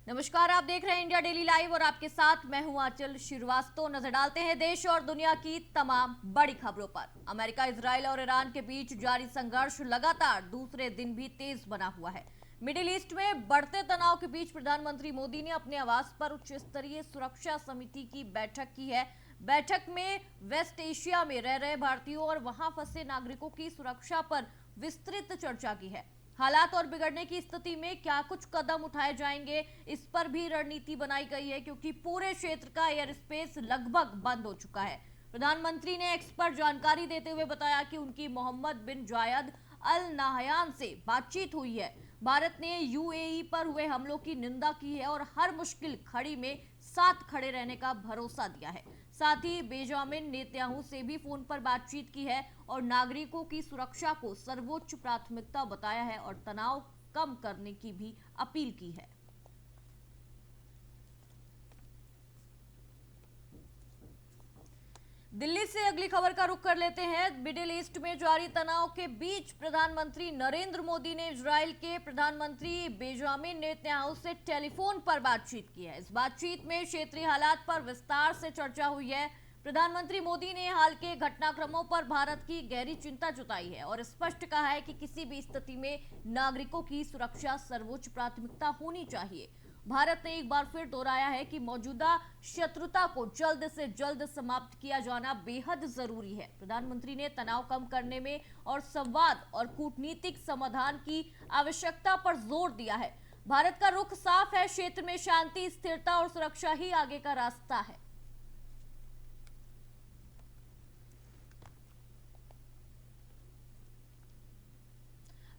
नमस्कार, आप देख रहे हैं इंडिया डेली लाइव और आपके साथ मैं हूं आंचल श्रीवास्तव। नजर डालते हैं देश और दुनिया की तमाम बड़ी खबरों पर। अमेरिका, इजरायल और ईरान के बीच जारी संघर्ष लगातार दूसरे दिन भी तेज बना हुआ है। मिडिल ईस्ट में बढ़ते तनाव के बीच प्रधानमंत्री मोदी ने अपने आवास पर उच्च स्तरीय सुरक्षा समिति की बैठक की है। बैठक में वेस्ट एशिया में रह रहे भारतीयों और वहां फंसे नागरिकों की सुरक्षा पर विस्तृत चर्चा की है। हालात और बिगड़ने की स्थिति में क्या कुछ कदम उठाए जाएंगे, इस पर भी रणनीति बनाई गई है, क्योंकि पूरे क्षेत्र का एयर स्पेस लगभग बंद हो चुका है। प्रधानमंत्री ने एक्स पर जानकारी देते हुए बताया कि उनकी मोहम्मद बिन जायद अल नाहयान से बातचीत हुई है। भारत ने यूएई पर हुए हमलों की निंदा की है और हर मुश्किल घड़ी में साथ खड़े रहने का भरोसा दिया है। साथ ही बेंजामिन नेतन्याहू से भी फोन पर बातचीत की है और नागरिकों की सुरक्षा को सर्वोच्च प्राथमिकता बताया है और तनाव कम करने की भी अपील की है। दिल्ली से अगली खबर का रुख कर लेते हैं। मिडिल ईस्ट में जारी तनाव के बीच प्रधानमंत्री नरेंद्र मोदी ने इजरायल के प्रधानमंत्री बेंजामिन नेतन्याहू से टेलीफोन पर बातचीत की है। इस बातचीत में क्षेत्रीय हालात पर विस्तार से चर्चा हुई है। प्रधानमंत्री मोदी ने हाल के घटनाक्रमों पर भारत की गहरी चिंता जताई है और स्पष्ट कहा है कि किसी भी स्थिति में नागरिकों की सुरक्षा सर्वोच्च प्राथमिकता होनी चाहिए। भारत ने एक बार फिर दोहराया है कि मौजूदा शत्रुता को जल्द से जल्द समाप्त किया जाना बेहद जरूरी है। प्रधानमंत्री ने तनाव कम करने में और संवाद और कूटनीतिक समाधान की आवश्यकता पर जोर दिया है। भारत का रुख साफ है, क्षेत्र में शांति, स्थिरता और सुरक्षा ही आगे का रास्ता है।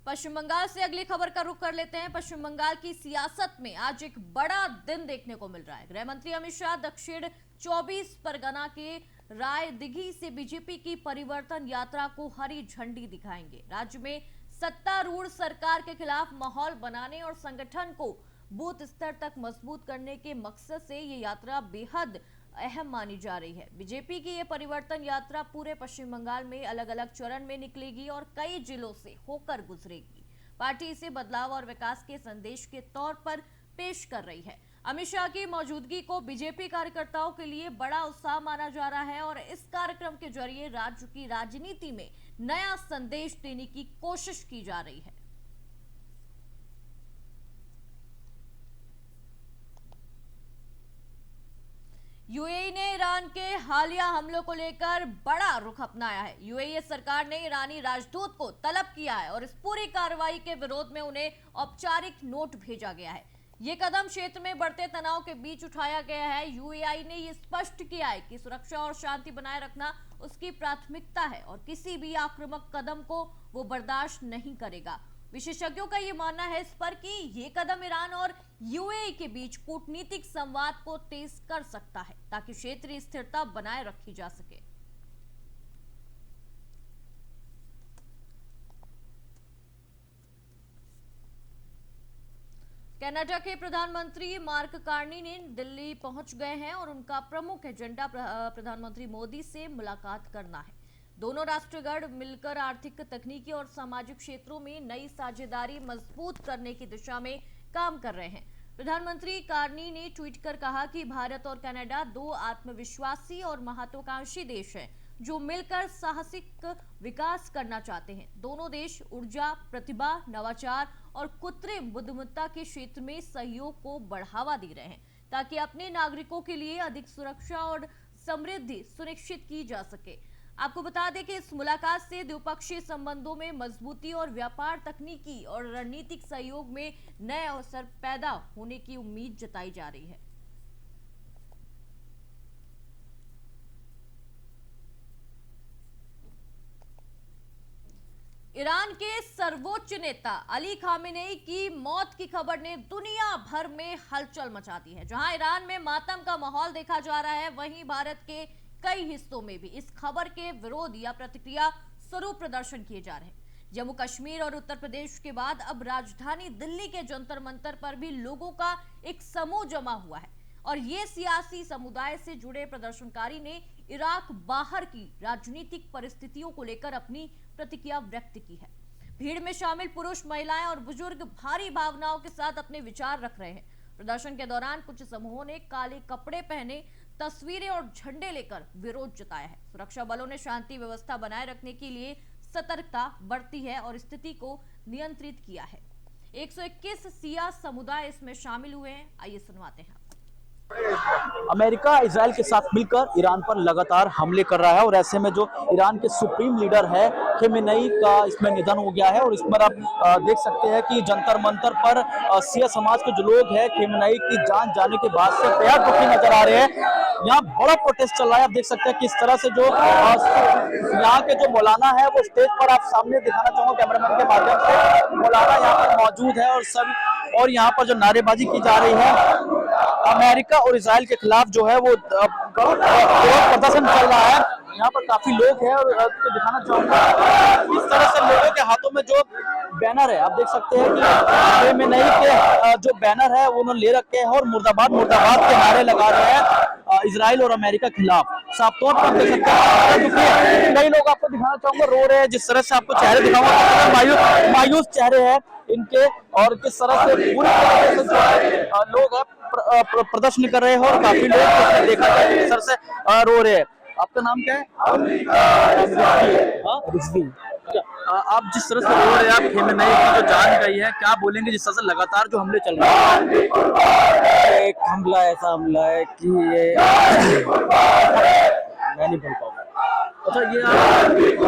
पश्चिम बंगाल से अगली खबर का रुख कर लेते हैं। पश्चिम बंगाल की सियासत में आज एक बड़ा दिन देखने को मिल रहा है। गृह मंत्री अमित शाह दक्षिण 24 परगना के रायदिघी से बीजेपी की परिवर्तन यात्रा को हरी झंडी दिखाएंगे। राज्य में सत्तारूढ़ सरकार के खिलाफ माहौल बनाने और संगठन को बूथ स्तर तक मजबूत करने के मकसद से ये यात्रा बेहद अहम मानी जा रही है। बीजेपी की यह परिवर्तन यात्रा पूरे पश्चिम बंगाल में अलग अलग चरण में निकलेगी और कई जिलों से होकर गुजरेगी। पार्टी इसे बदलाव और विकास के संदेश के तौर पर पेश कर रही है। अमित शाह की मौजूदगी को बीजेपी कार्यकर्ताओं के लिए बड़ा उत्साह माना जा रहा है और इस कार्यक्रम के जरिए राज्य की राजनीति में नया संदेश देने की कोशिश की जा रही है। यूएई ने ईरान के हालिया हमलों को लेकर बड़ा रुख अपनाया है। यूएई सरकार ने ईरानी राजदूत को तलब किया है और इस पूरी कार्रवाई के विरोध में उन्हें औपचारिक नोट भेजा गया है। ये कदम क्षेत्र में बढ़ते तनाव के बीच उठाया गया है। यूएई ने ये स्पष्ट किया है कि सुरक्षा और शांति बनाए रखना उसकी प्राथमिकता है और किसी भी आक्रामक कदम को वो बर्दाश्त नहीं करेगा। विशेषज्ञों का ये मानना है इस पर कि ये कदम ईरान और यूएई के बीच कूटनीतिक संवाद को तेज कर सकता है ताकि क्षेत्रीय स्थिरता बनाए रखी जा सके। कनाडा के प्रधानमंत्री मार्क कार्नी ने दिल्ली पहुंच गए हैं और उनका प्रमुख एजेंडा प्रधानमंत्री मोदी से मुलाकात करना है। दोनों राष्ट्रगढ़ मिलकर आर्थिक, तकनीकी और सामाजिक क्षेत्रों में नई साझेदारी मजबूत करने की दिशा में काम कर रहे हैं। प्रधानमंत्री कार्नी ने ट्वीट कर कहा कि भारत और कनाडा दो आत्मविश्वासी और महत्वाकांक्षी देश हैं जो मिलकर साहसिक विकास करना चाहते हैं। दोनों देश ऊर्जा, प्रतिभा, नवाचार और कृत्रिम बुद्धिमत्ता के क्षेत्र में सहयोग को बढ़ावा दे रहे हैं ताकि अपने नागरिकों के लिए अधिक सुरक्षा और समृद्धि सुनिश्चित की जा सके। आपको बता दें कि इस मुलाकात से द्विपक्षीय संबंधों में मजबूती और व्यापार, तकनीकी और रणनीतिक सहयोग में नए अवसर पैदा होने की उम्मीद जताई जा रही है। ईरान के सर्वोच्च नेता अली खामेनेई की मौत की खबर ने दुनिया भर में हलचल मचा दी है। जहां ईरान में मातम का माहौल देखा जा रहा है, वहीं भारत के कई हिस्सों में भी इस खबर के विरोध या प्रतिक्रिया स्वरूप प्रदर्शन किए जा रहे हैं। जम्मू कश्मीर और उत्तर प्रदेश के बाद अब राजधानी दिल्ली के जंतर मंतर पर भी लोगों का एक समूह जमा हुआ है और ये सियासी समुदाय से जुड़े प्रदर्शनकारी ने इराक बाहर की राजनीतिक परिस्थितियों को लेकर अपनी प्रतिक्रिया व्यक्त की है। भीड़ में शामिल पुरुष, महिलाएं और बुजुर्ग भारी भावनाओं के साथ अपने विचार रख रहे हैं। प्रदर्शन के दौरान कुछ समूहों ने काले कपड़े पहने तस्वीरें और झंडे लेकर विरोध जताया है। सुरक्षा बलों ने शांति व्यवस्था बनाए रखने के लिए सतर्कता बरती है और स्थिति को नियंत्रित किया है। 121 सिया समुदाय इसमें शामिल हुए हैं। आइए सुनवाते हैं। अमेरिका इजराइल के साथ मिलकर ईरान पर लगातार हमले कर रहा है और ऐसे में जो ईरान के सुप्रीम लीडर है खेमेनेई का इसमें निधन हो गया है और इस पर आप देख सकते हैं कि जंतर मंतर पर सिया समाज के जो लोग हैं खेमेनेई की जान जाने के बाद से बेहद दुखी नजर आ रहे हैं। यहाँ बड़ा प्रोटेस्ट चल रहा है। आप देख सकते हैं किस तरह से जो यहाँ के जो मौलाना है वो स्टेज पर, आप सामने दिखाना चाहूंगा कैमरामैन के माध्यम से, मौलाना यहाँ पर मौजूद है और यहाँ पर जो नारेबाजी की जा रही है अमेरिका और इजराइल के खिलाफ जो है वो प्रदर्शन चल रहा है। यहाँ पर काफी लोग हैं और आपको दिखाना चाहूंगा इस तरह से लोगों के हाथों में जो बैनर है, आप देख सकते हैं कि खेमेनेई के जो बैनर है वो उन्होंने ले रखे हैं और मुर्दाबाद मुर्दाबाद के नारे लगा रहे हैं इजराइल और अमेरिका के खिलाफ। साफ तौर पर देख सकते हैं कई लोग आपको दिखाना चाहूंगा रो रहे हैं। जिस तरह से आपको चेहरे दिखाऊंगा मायूस चेहरे हैं इनके और किस तरह से पूरी तरह से जो लोग प्रदर्शन कर रहे हैं और काफी लोग देखा जाए किस तरह से रो रहे हैं। आपका नाम क्या है? आप जिस तरह से रो रहे हैं, आप खेमेनेई की जो जान गई है, क्या बोलेंगे जिस तरह से लगातार जो हमले चल रहे हैं? एक हमला ऐसा हमला है कि ये मैं नहीं बोल पाऊंगा। अच्छा, ये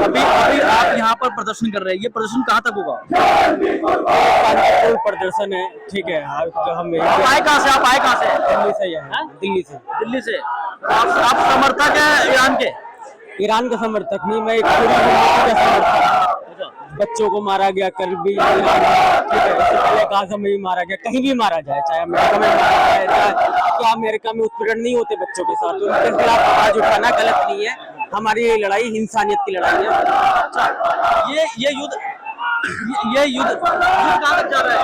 अभी आप यहाँ पर प्रदर्शन कर रहे हैं, ये प्रदर्शन कहाँ तक होगा? कोई प्रदर्शन है, ठीक है। हम आए कहाँ से? आप आए कहाँ से? दिल्ली से है। दिल्ली से। आप समर्थक है ईरान के? ईरान का समर्थक नहीं, मैं एक पूरी उम्मत का समर्थक। बच्चों को मारा गया करगिल, ठीक है, इससे पहले गाजा में भी मारा गया, कहीं भी मारा जाए, चाहे अमेरिका में मारा जाए, क्या अमेरिका में उत्पीड़न नहीं होते बच्चों के साथ, उनके खिलाफ आवाज उठाना गलत नहीं है। हमारी ये लड़ाई इंसानियत की लड़ाई है। अच्छा, ये युद्ध कहाँ तक जा रहा है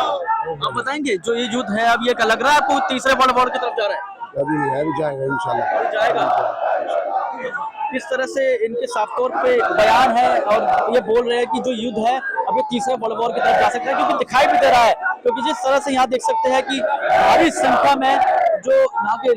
आप बताएंगे? जो ये युद्ध है अब ये क्या लग रहा है आपको तीसरे वर्ल्ड वॉर की तरफ जा रहा है? अभी जाएगा इंशाल्लाह। जाएगा। किस तरह से इनके साफ तौर पे बयान है और ये बोल रहे हैं कि जो युद्ध है अब ये तीसरे वर्ल्ड वॉर की तरफ जा सकता है, क्योंकि दिखाई भी दे रहा है। क्योंकि जिस तरह से यहाँ देख सकते हैं कि भारी संख्या में जो यहाँ के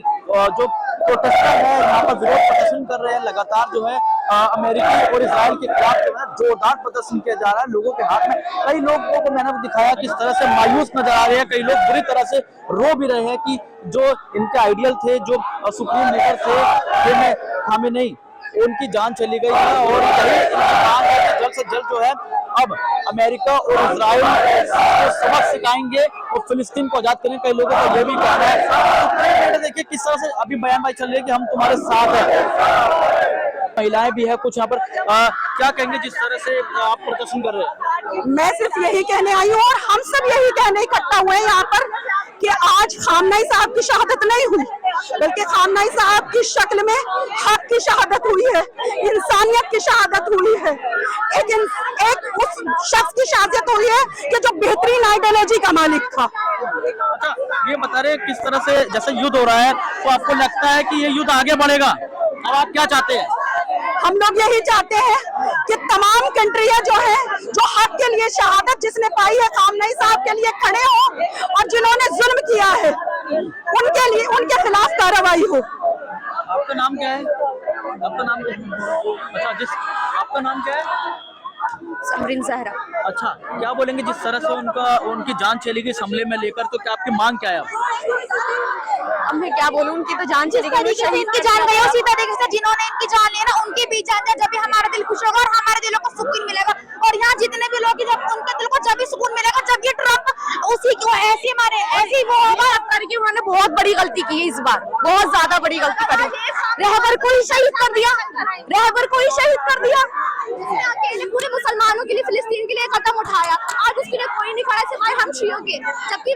जो प्रोटेस्टर है यहाँ पर विरोध प्रदर्शन कर रहे हैं। लगातार जो है अमेरिकी और इजराइल के खिलाफ जो है जोरदार प्रदर्शन किया जा रहा है लोगों के हाथ में। कई लोगों को मैंने दिखाया किस तरह से मायूस नजर आ रहे हैं, कई लोग बुरी तरह से रो भी रहे हैं कि जो इनके आइडियल थे, जो सुप्रीम लीडर थे खेमेनेई, उनकी जान चली गई है और यही मांग है कि जल्द से जल्द जो है अब अमेरिका और इजराइल को सबक सिखाएंगे और फिलिस्तीन को आजाद करेंगे। कई लोगों का ये भी कहना है। देखिए किस तरह से अभी बयानबाजी चल रही है कि हम तुम्हारे साथ हैं। महिलाएं भी है कुछ यहाँ पर, क्या कहेंगे जिस तरह से आप प्रदर्शन कर रहे हैं? मैं सिर्फ यही कहने आई हूँ और हम सब यही कहने इकट्ठा हुए हैं यहाँ पर कि आज खामनेई साहब की शहादत नहीं हुई, बल्कि खामनेई साहब की शक्ल में हक की शहादत हुई है, इंसानियत की शहादत हुई है, एक उस शख्स की शहादत हुई है कि जो बेहतरीन आइडियोलॉजी का मालिक था। अच्छा, ये बता रहे किस तरह से जैसे युद्ध हो रहा है तो आपको लगता है कि ये युद्ध आगे बढ़ेगा? अब आप क्या चाहते हैं? हम लोग यही चाहते हैं कि तमाम कंट्रियां जो है, जो हक के लिए शहादत जिसने पाई है खामनेई साहब के लिए खड़े हो और जिन्होंने जुल्म किया है उनके लिए, उनके खिलाफ कार्रवाई हो। आपका नाम क्या है? आपका नाम क्या है? अच्छा, आपका नाम क्या है? समरीन ज़हरा। अच्छा, क्या बोलेंगे जिस तरह से उनकी जान चली गई हमले में लेकर, तो क्या आपकी मांग क्या है? अब मैं क्या बोलूं, उनकी तो जान चली गई, शहीद की जान गई, उसी तरीके से जिन्होंने इनकी जान ली ना उनकी भी जान जाए, जब भी हमारा दिल खुश होगा और हमारे दिलों को सुकून मिलेगा। और यहाँ जितने भी लोग जब उनके दिल को जब भी सुकून मिलेगा जब ये ट्रम्प उसी को ऐसे मारे ऐसे ही वो होगा। करके उन्होंने बहुत बड़ी गलती की है, इस बार बहुत ज्यादा बड़ी गलती करी। रहबर को ही शहीद कर दिया, रहबर को ही शहीद कर दिया, अकेले पूरे मुसलमानों के लिए, फिलिस्तीन के लिए कदम उठाया। आज उसके लिए कोई नहीं खड़ा सिवाय हम शियों के, जबकि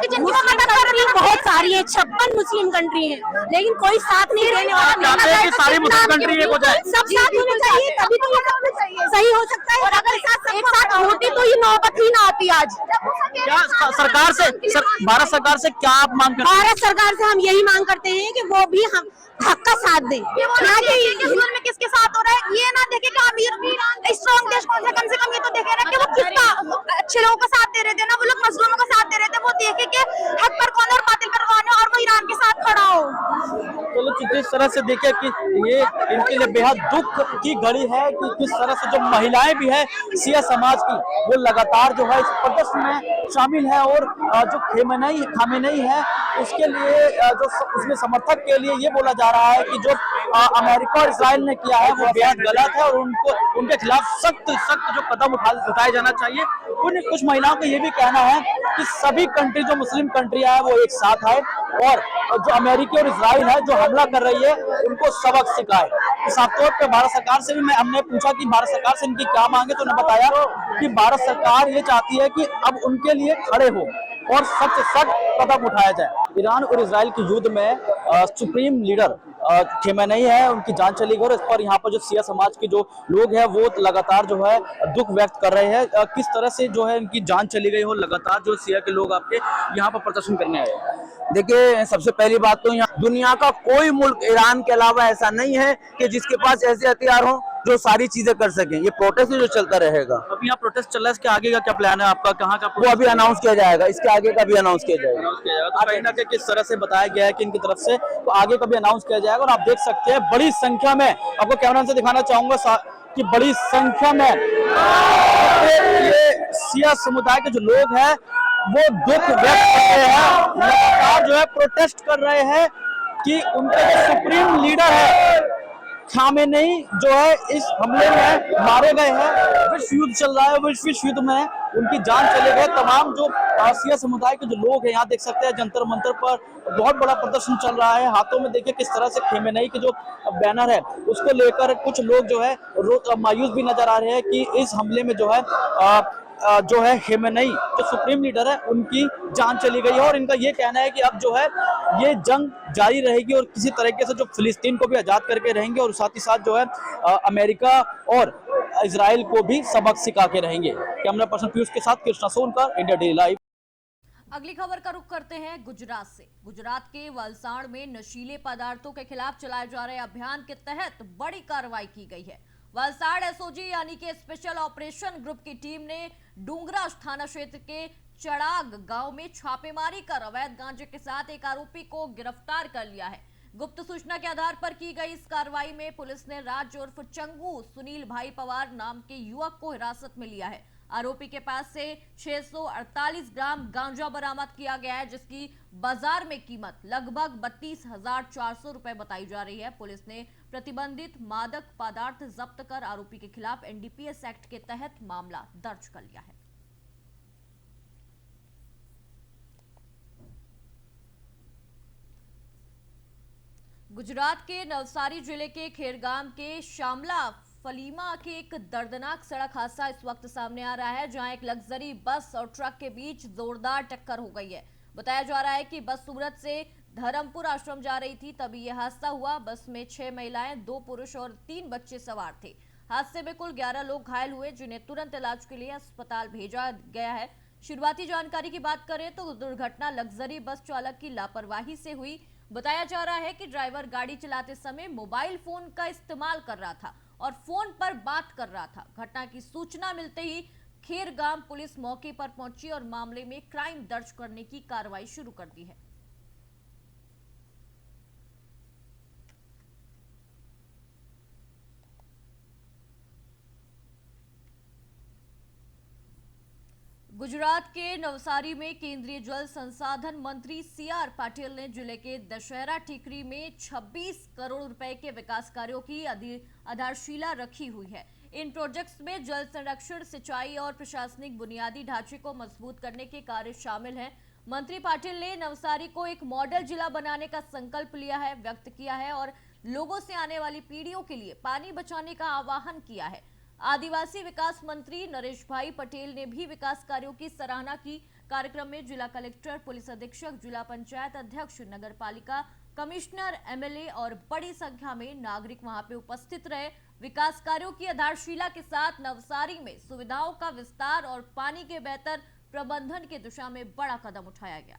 जिनकी मदद कर रही है बहुत सारी है, 56 मुस्लिम कंट्री है, लेकिन कोई साथ नहीं देने वाला। सारी मुस्लिम कंट्री एक हो जाए, सब साथ होने चाहिए, तभी तो ये सही हो सकता है। और अगर एक साथ होती तो ये नौबत ही ना आती आज। क्या सरकार से, भारत सरकार से क्या आप मांग करते हैं? भारत सरकार से हम यही मांग करते हैं कि वो भी हम हक का साथ दें। जुल्म में किसके साथ हो रहा है ये ना देखे कि अमीर स्ट्रॉन्ग देश कौन सा, कम से कम ये तो देखे ना कि वो किसका अच्छे लोगों का साथ दे रहे थे ना, वो लोग मजलूमों का साथ दे रहे थे, वो देखे कि हक पर कौन है और बातिल पर कौन है, और वो ईरान के साथ खड़ा हो। चलो जिस तरह से देखिए कि ये इनके लिए बेहद दुख की घड़ी है कि किस तरह से जो महिलाएं भी है शिया समाज की वो लगातार जो है इस प्रदर्शन में शामिल है, और जो खामेनेई है उसके लिए जो उसके समर्थक के लिए ये बोला जा रहा है कि जो अमेरिका और इजराइल ने किया है वो बेहद गलत है और उनके खिलाफ सख्त जो कदम उठाया जाना चाहिए। कुछ महिलाओं का ये भी कहना है कि सभी कंट्री जो मुस्लिम कंट्रियां है वो एक साथ आए और जो अमेरिका और इजराइल है जो हमला कर रही है उनको सबक सिखाए। तो साफ तौर पर भारत सरकार से भी हमने पूछा कि भारत सरकार से इनकी क्या मांगे, तो उन्होंने बताया कि भारत सरकार ये चाहती है कि अब उनके लिए खड़े हो और सख्त से सख्त कदम उठाया जाए। ईरान और इजराइल के युद्ध में सुप्रीम लीडर खेमेनेई है, उनकी जान चली गई और इस पर यहाँ पर जो शिया समाज के जो लोग हैं वो लगातार जो है दुख व्यक्त कर रहे हैं। किस तरह से जो है इनकी जान चली गई हो, लगातार जो शिया के लोग आपके यहाँ पर प्रदर्शन करने आए। देखिए, सबसे पहली बात तो यहाँ दुनिया का कोई मुल्क ईरान के अलावा ऐसा नहीं है कि जिसके पास ऐसे हथियार हो जो सारी चीजें कर सकें। ये प्रोटेस्ट जो चलता रहेगा। अभी यहाँ प्रोटेस्ट चल रहा है, इसके आगे का क्या प्लान है आपका, कहाँ का? वो अभी अनाउंस किया जाएगा, इसके आगे का भी अनाउंस किया जाएगा। तो कहीं ना कहीं किस तरह से बताया गया है कि इनकी तरफ से तो आगे का भी अनाउंस किया जाएगा। और आप देख सकते हैं बड़ी संख्या में, आपको कैमरा से दिखाना चाहूंगा कि बड़ी संख्या में ये शिया समुदाय के जो लोग हैं वो दुख व्यक्त कर रहे हैं, लगातार जो है प्रोटेस्ट कर रहे हैं कि उनके जो सुप्रीम लीडर है खामेनेई जो है इस हमले में मारे गए हैं। विश्व युद्ध चल रहा है, विश्व युद्ध में उनकी जान चले गए। तमाम जो शिया समुदाय के जो लोग हैं यहाँ देख सकते हैं जंतर मंतर पर बहुत बड़ा प्रदर्शन चल रहा है। हाथों में देखिए किस तरह से खेमेनेई के जो बैनर है उसको लेकर कुछ लोग जो है मायूस भी नजर आ रहे हैं कि इस हमले में जो है खेमेनेई जो सुप्रीम लीडर है उनकी जान चली गई है। और इनका ये कहना है कि अब जो है ये जंग जारी रहेगी और किसी तरीके से जो फिलिस्तीन को भी आजाद करके रहेंगे और साथ ही साथ जो है अमेरिका और इजराइल को भी सबक सिखा के रहेंगे। कैमरा पर्सन पीयूष के साथ Krishna Sonkar, India daily live. अगली खबर का रुख करते हैं गुजरात से। गुजरात के वलसाड़ में नशीले पदार्थों के खिलाफ चलाए जा रहे अभियान के तहत बड़ी कार्रवाई की गई है। वलसाड़ एसओजी यानी कि स्पेशल ऑपरेशन ग्रुप की टीम ने डूंगराज थाना क्षेत्र के चड़ाग गांव में छापेमारी कर अवैध गांजे के साथ एक आरोपी को गिरफ्तार कर लिया है। गुप्त सूचना के आधार पर की गई इस कार्रवाई में पुलिस ने राज उर्फ चंगू सुनील भाई पवार नाम के युवक को हिरासत में लिया है। आरोपी के पास से 648 ग्राम गांजा बरामद किया गया है, जिसकी बाजार में कीमत लगभग 32,400 रुपए बताई जा रही है। पुलिस ने प्रतिबंधित मादक पदार्थ जब्त कर आरोपी के खिलाफ एनडीपीएस एक्ट के तहत मामला दर्ज कर लिया है। गुजरात के नवसारी जिले के खेरगाम के शामला फलीमा के एक दर्दनाक सड़क हादसा इस वक्त सामने आ रहा है, जहां एक लग्जरी बस और ट्रक के बीच जोरदार टक्कर हो गई है। बताया जा रहा है कि बस सूरत से धर्मपुर आश्रम जा रही थी, तभी यह हादसा हुआ। बस में 6 महिलाएं, 2 पुरुष और 3 बच्चे सवार थे। हादसे में कुल 11 लोग घायल हुए, जिन्हें तुरंत इलाज के लिए अस्पताल भेजा गया है। शुरुआती जानकारी की बात करें तो दुर्घटना लग्जरी बस चालक की लापरवाही से हुई। बताया जा रहा है कि ड्राइवर गाड़ी चलाते समय मोबाइल फोन का इस्तेमाल कर रहा था और फोन पर बात कर रहा था। घटना की सूचना मिलते ही खेरगाम पुलिस मौके पर पहुंची और मामले में क्राइम दर्ज करने की कार्रवाई शुरू कर दी है। गुजरात के नवसारी में केंद्रीय जल संसाधन मंत्री सीआर पाटिल ने जिले के दशहरा टिकरी में 26 करोड़ रुपए के विकास कार्यों की आधारशिला रखी हुई है। इन प्रोजेक्ट्स में जल संरक्षण, सिंचाई और प्रशासनिक बुनियादी ढांचे को मजबूत करने के कार्य शामिल हैं। मंत्री पाटिल ने नवसारी को एक मॉडल जिला बनाने का संकल्प व्यक्त किया है और लोगों से आने वाली पीढ़ियों के लिए पानी बचाने का आह्वान किया है। आदिवासी विकास मंत्री नरेश भाई पटेल ने भी विकास कार्यों की सराहना की। कार्यक्रम में जिला कलेक्टर, पुलिस अधीक्षक, जिला पंचायत अध्यक्ष, नगर पालिका कमिश्नर, एमएलए और बड़ी संख्या में नागरिक वहां पे उपस्थित रहे। विकास कार्यों की आधारशिला के साथ नवसारी में सुविधाओं का विस्तार और पानी के बेहतर प्रबंधन की दिशा में बड़ा कदम उठाया गया।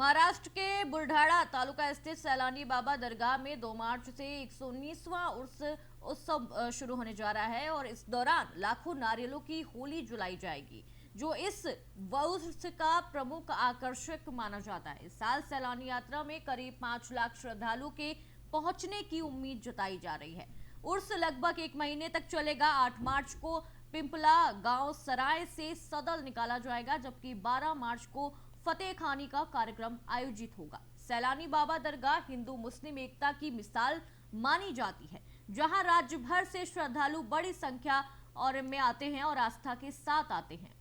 महाराष्ट्र के बुलढाणा तालुका स्थित सैलानी बाबा दरगाह में 2 मार्च से 119वां उर्स उत्सव शुरू होने जा रहा है और इस दौरान लाखों नारियलों की होली जलाई जाएगी, जो इस उर्स का प्रमुख आकर्षक माना जाता है। इस साल सैलानी यात्रा में करीब 5 लाख श्रद्धालुओं के पहुंचने की उम्मीद जताई जा रही है। उर्स लगभग 1 महीने तक चलेगा। 8 मार्च को पिंपला गांव सराय से सदल निकाला जाएगा, जबकि 12 मार्च को फतेह खानी का कार्यक्रम आयोजित होगा। सैलानी बाबा दरगाह हिंदू मुस्लिम एकता की मिसाल मानी जाती है, जहां राज्य भर से श्रद्धालु बड़ी संख्या और में आते हैं और आस्था के साथ आते हैं।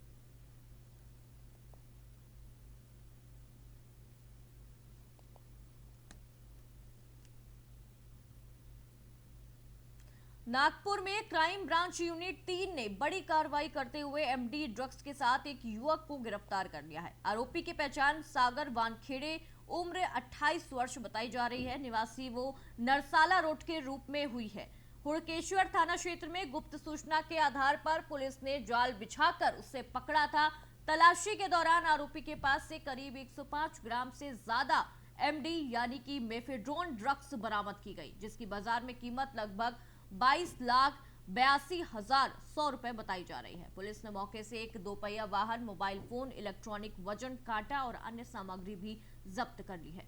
नागपुर में क्राइम ब्रांच यूनिट 3 ने बड़ी कार्रवाई करते हुए एमडी ड्रग्स के साथ एक युवक को गिरफ्तार कर लिया है। आरोपी की पहचान सागर वानखेड़े उम्र 28 वर्ष बताई जा रही है। निवासी वो नरसाला रोड के रूप में हुई है। हुड़केश्वर थाना क्षेत्र में गुप्त सूचना के आधार पर पुलिस ने जाल बिछाकर उसे पकड़ा था। तलाशी के दौरान आरोपी के पास से करीब 105 ग्राम से ज्यादा एमडी यानी कि मेफेड्रोन ड्रग्स बरामद की गई, जिसकी बाजार में कीमत लगभग 22,82,100 रुपए बताई जा रही है। पुलिस ने मौके से एक 2 पहिया वाहन, मोबाइल फोन, इलेक्ट्रॉनिक वजन कांटा और अन्य सामग्री भी जब्त कर ली है।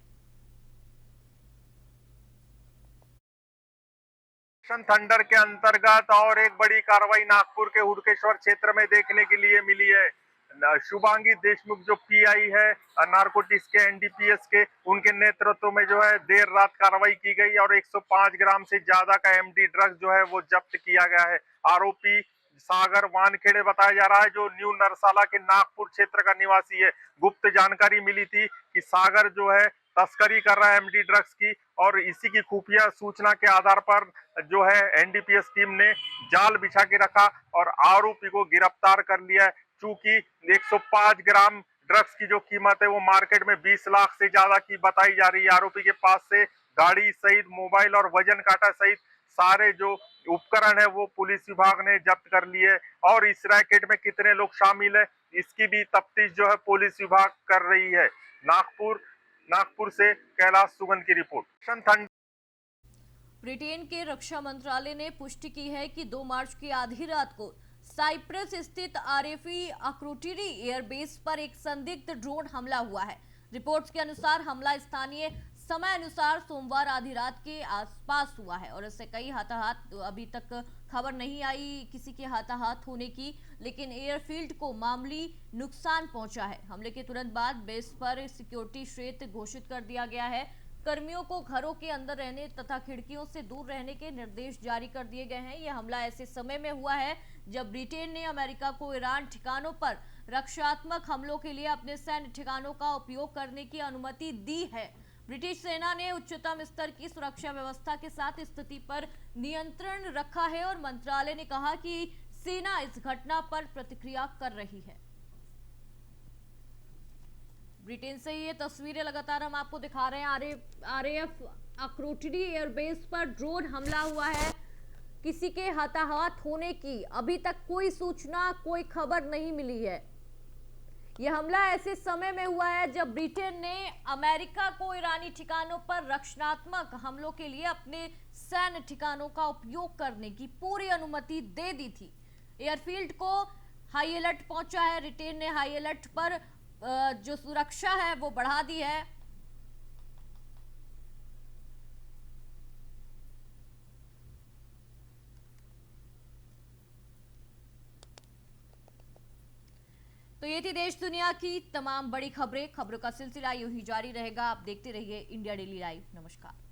थंडर के अंतर्गत और एक बड़ी कार्रवाई नागपुर के हुड़केश्वर क्षेत्र में देखने के लिए मिली है। शुभांगी देशमुख जो पीआई है नारकोटिक्स के एनडीपीएस के, उनके नेतृत्व में जो है देर रात कार्रवाई की गई और 105 ग्राम से ज्यादा का एमडी ड्रग्स जो है वो जब्त किया गया है। आरोपी सागर वानखेड़े बताया जा रहा है, जो न्यू नरसाला के नागपुर क्षेत्र का निवासी है। गुप्त जानकारी मिली थी कि सागर जो है तस्करी कर रहा है एमडी ड्रग्स की, और इसी की खुफिया सूचना के आधार पर जो है एनडीपीएस टीम ने जाल बिछा के रखा और आरोपी को गिरफ्तार कर लिया है। चूंकि 105 ग्राम ड्रग्स की जो कीमत है वो मार्केट में 20 लाख से ज्यादा की बताई जा रही है। आरोपी के पास से गाड़ी सहित मोबाइल और वजन कांटा सहित सारे जो उपकरण है वो पुलिस विभाग ने जब्त कर लिए और इस रैकेट में कितने लोग शामिल है इसकी भी तफ्तीश जो है पुलिस विभाग कर रही है। नागपुर से कैलाश सुगन की रिपोर्ट। ब्रिटेन के रक्षा मंत्रालय ने पुष्टि की है कि 2 मार्च की आधी रात को साइप्रस स्थित आरएफई अक्रोटिरी एयरबेस पर एक संदिग्ध ड्रोन हमला हुआ है। रिपोर्ट्स के अनुसार हमला स्थानीय समय अनुसार सोमवार आधी रात के आसपास हुआ है और इससे कई हताहत अभी तक खबर नहीं आई किसी के हताहत होने की, लेकिन एयरफील्ड को मामूली नुकसान पहुंचा है। हमले के तुरंत बाद बेस पर सिक्योरिटी क्षेत्र घोषित कर दिया गया है। कर्मियों को घरों के अंदर रहने तथा खिड़कियों से दूर रहने के निर्देश जारी कर दिए गए हैं। यह हमला ऐसे समय में हुआ है जब ब्रिटेन ने अमेरिका को ईरान ठिकानों पर रक्षात्मक हमलों के लिए अपने सैन्य ठिकानों का उपयोग करने की अनुमति दी है। ब्रिटिश सेना ने उच्चतम स्तर की सुरक्षा व्यवस्था के साथ स्थिति पर नियंत्रण रखा है और मंत्रालय ने कहा कि सेना इस घटना पर प्रतिक्रिया कर रही है। ब्रिटेन से ये तस्वीरें लगातार हम आपको दिखा रहे हैं। आरएफ अक्रोटिरी एयरबेस पर ड्रोन हमला हुआ है। किसी के हताहत होने की अभी तक कोई सूचना, कोई खबर नहीं मिली है। यह हमला ऐसे समय में हुआ है जब ब्रिटेन ने अमेरिका को ईरानी ठिकानों पर रक्षात्मक हमलों के लिए अपने सैन्य ठिकानों का उपयोग करने की पूरी अनुमति दे दी थी। एयरफील्ड को हाई अलर्ट पहुंचा है। ब्रिटेन ने हाई अलर्ट पर जो सुरक्षा है वो बढ़ा दी है। तो ये थी देश दुनिया की तमाम बड़ी खबरों का सिलसिला यूं ही जारी रहेगा। आप देखते रहिए इंडिया डेली लाइव। नमस्कार।